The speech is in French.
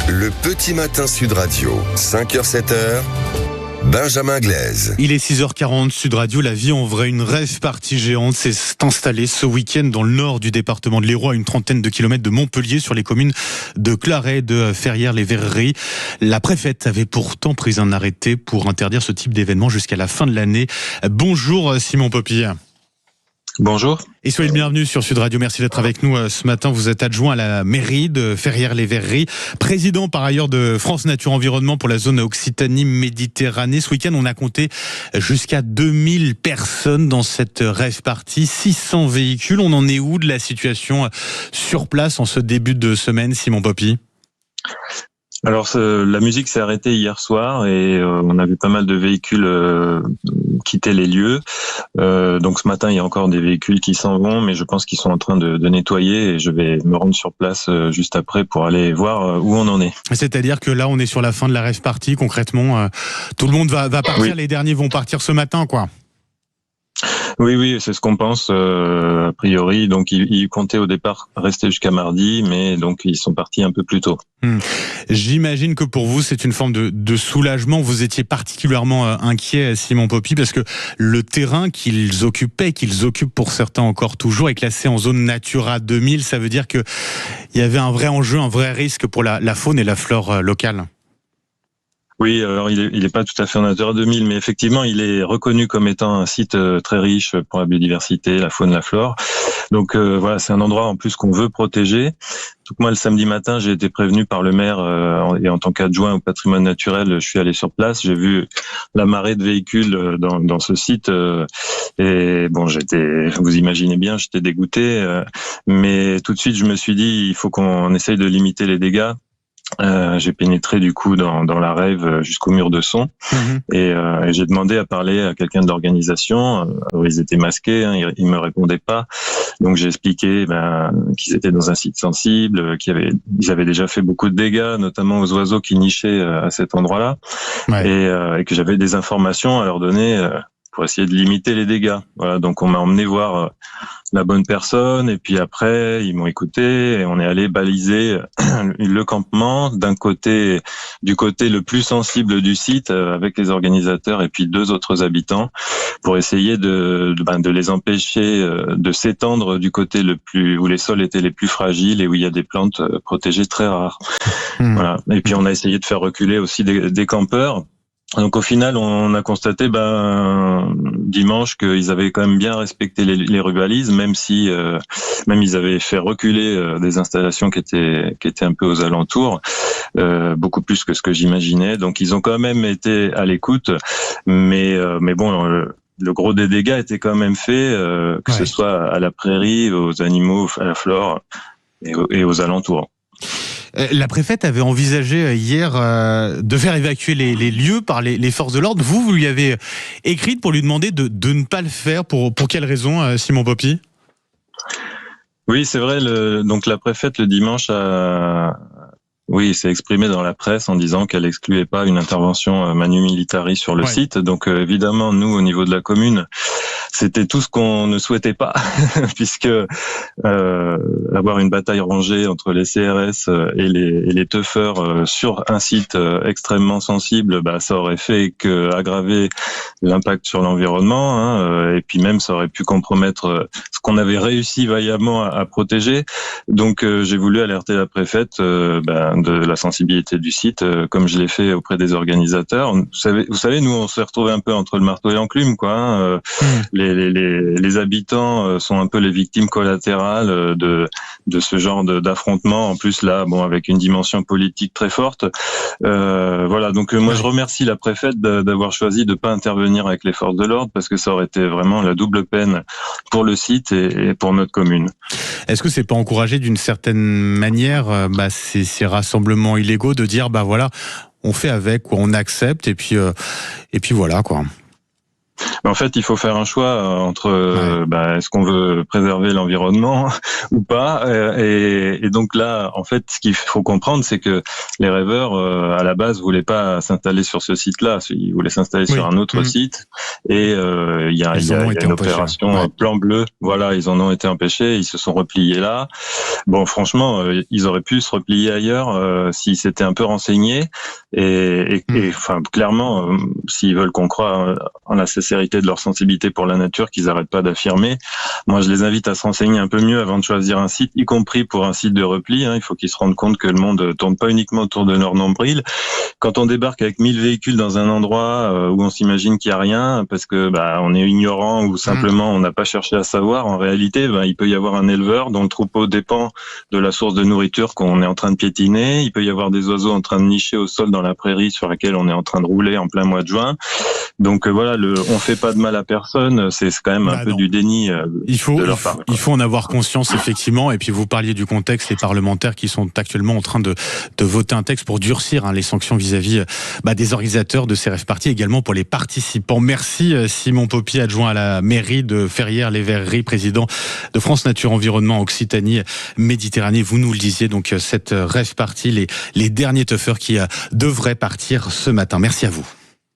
Le petit matin Sud Radio, 5h-7h, Benjamin Glaise. Il est 6h40, Sud Radio, la vie en vrai, une rave party géante s'est installée ce week-end dans le nord du département de l'Hérault, à une trentaine de kilomètres de Montpellier, sur les communes de Claret, de Ferrières-les-Verreries. La préfète avait pourtant pris un arrêté pour interdire ce type d'événement jusqu'à la fin de l'année. Bonjour Simon Popille. Bonjour. Et soyez le bienvenu sur Sud Radio. Merci d'être avec nous ce matin. Vous êtes adjoint à la mairie de Ferrières-les-Verreries, président par ailleurs de France Nature Environnement pour la zone Occitanie-Méditerranée. Ce week-end, on a compté jusqu'à 2000 personnes dans cette rave party, 600 véhicules. On en est où de la situation sur place en ce début de semaine, Simon Popille ? Alors la musique s'est arrêtée hier soir et on a vu pas mal de véhicules quitter les lieux. Donc ce matin il y a encore des véhicules qui s'en vont, mais je pense qu'ils sont en train de nettoyer et je vais me rendre sur place juste après pour aller voir où on en est. C'est-à-dire que là on est sur la fin de la rave party concrètement. Tout le monde va partir, oui. Les derniers vont partir ce matin quoi. Oui, c'est ce qu'on pense a priori. Donc ils comptaient au départ rester jusqu'à mardi, mais donc ils sont partis un peu plus tôt. J'imagine que pour vous c'est une forme de soulagement. Vous étiez particulièrement inquiet, Simon Popille, parce que le terrain qu'ils occupent pour certains encore toujours, est classé en zone Natura 2000. Ça veut dire que il y avait un vrai enjeu, un vrai risque pour la faune et la flore locale. Oui, alors il est pas tout à fait en Natura 2000, mais effectivement, il est reconnu comme étant un site très riche pour la biodiversité, la faune, la flore. Donc voilà, c'est un endroit en plus qu'on veut protéger. Donc moi, le samedi matin, j'ai été prévenu par le maire et en tant qu'adjoint au patrimoine naturel, je suis allé sur place. J'ai vu la marée de véhicules dans ce site et bon, vous imaginez bien, j'étais dégoûté. Mais tout de suite, je me suis dit, il faut qu'on essaye de limiter les dégâts. J'ai pénétré du coup dans la rave jusqu'au mur de son et j'ai demandé à parler à quelqu'un de l'organisation. Alors, ils étaient masqués, ils me répondaient pas. Donc j'ai expliqué qu'ils étaient dans un site sensible, ils avaient déjà fait beaucoup de dégâts, notamment aux oiseaux qui nichaient à cet endroit-là, ouais. Et que j'avais des informations à leur donner pour essayer de limiter les dégâts. Voilà, donc on m'a emmené voir la bonne personne et puis après ils m'ont écouté et on est allé baliser le campement du côté le plus sensible du site avec les organisateurs et puis 2 autres habitants pour essayer de les empêcher de s'étendre du côté où les sols étaient les plus fragiles et où il y a des plantes protégées très rares. Voilà. Et puis on a essayé de faire reculer aussi des campeurs. Donc au final, on a constaté dimanche qu'ils avaient quand même bien respecté les ruralismes, même ils avaient fait reculer des installations qui étaient un peu aux alentours, beaucoup plus que ce que j'imaginais. Donc ils ont quand même été à l'écoute, mais bon. Le gros des dégâts était quand même fait, que ce soit à la prairie, aux animaux, à la flore et aux alentours. La préfète avait envisagé hier de faire évacuer les lieux par les forces de l'ordre. Vous lui avez écrit pour lui demander de ne pas le faire. Pour quelle raison, Simon Popille ? Oui, c'est vrai. Donc la préfète le dimanche s'est exprimée dans la presse en disant qu'elle excluait pas une intervention manu militari sur le site. Donc évidemment, nous, au niveau de la commune, c'était tout ce qu'on ne souhaitait pas, puisque avoir une bataille rangée entre les CRS et les teufeurs sur un site extrêmement sensible, ça aurait fait aggraver l'impact sur l'environnement, et puis même ça aurait pu compromettre ce qu'on avait réussi vaillamment à protéger. Donc j'ai voulu alerter la préfète de la sensibilité du site, comme je l'ai fait auprès des organisateurs. Vous savez, nous on s'est retrouvés un peu entre le marteau et l'enclume, quoi. Les habitants sont un peu les victimes collatérales de ce genre d'affrontement. En plus là, avec une dimension politique très forte. Voilà. Donc moi je remercie la préfète d'avoir choisi de pas intervenir avec les forces de l'ordre parce que ça aurait été vraiment la double peine pour le site et pour notre commune. Est-ce que c'est pas encouragé d'une certaine manière ces rassemblements illégaux de dire voilà, on fait avec, quoi, on accepte et puis voilà quoi. En fait, il faut faire un choix entre est-ce qu'on veut préserver l'environnement ou pas. Et donc là, en fait, ce qu'il faut comprendre, c'est que les rêveurs, à la base, voulaient pas s'installer sur ce site-là. Ils voulaient s'installer sur un autre site. Et il y a une opération Plan Bleu. Voilà, ils en ont été empêchés. Ils se sont repliés là. Bon, franchement, ils auraient pu se replier ailleurs s'ils s'étaient un peu renseignés. Et enfin, clairement, s'ils veulent qu'on croie en la sincérité de leur sensibilité pour la nature, qu'ils n'arrêtent pas d'affirmer. Moi, je les invite à se renseigner un peu mieux avant de choisir un site, y compris pour un site de repli. Il faut qu'ils se rendent compte que le monde tourne pas uniquement autour de leur nombril. Quand on débarque avec 1000 véhicules dans un endroit où on s'imagine qu'il y a rien, parce que on est ignorant ou simplement on n'a pas cherché à savoir, en réalité, il peut y avoir un éleveur dont le troupeau dépend de la source de nourriture qu'on est en train de piétiner. Il peut y avoir des oiseaux en train de nicher au sol dans la prairie sur laquelle on est en train de rouler en plein mois de juin. Donc voilà, on fait pas de mal à personne, c'est quand même un peu du déni de leur part. Il faut en avoir conscience, effectivement. Et puis vous parliez du contexte, les parlementaires qui sont actuellement en train de voter un texte pour durcir les sanctions vis-à-vis des organisateurs de ces rave-parties, également pour les participants. Merci Simon Popier, adjoint à la mairie de Ferrières-les-Verreries, président de France Nature Environnement Occitanie Méditerranée. Vous nous le disiez, donc cette rave-party, les derniers teufeurs qui devraient partir ce matin. Merci à vous.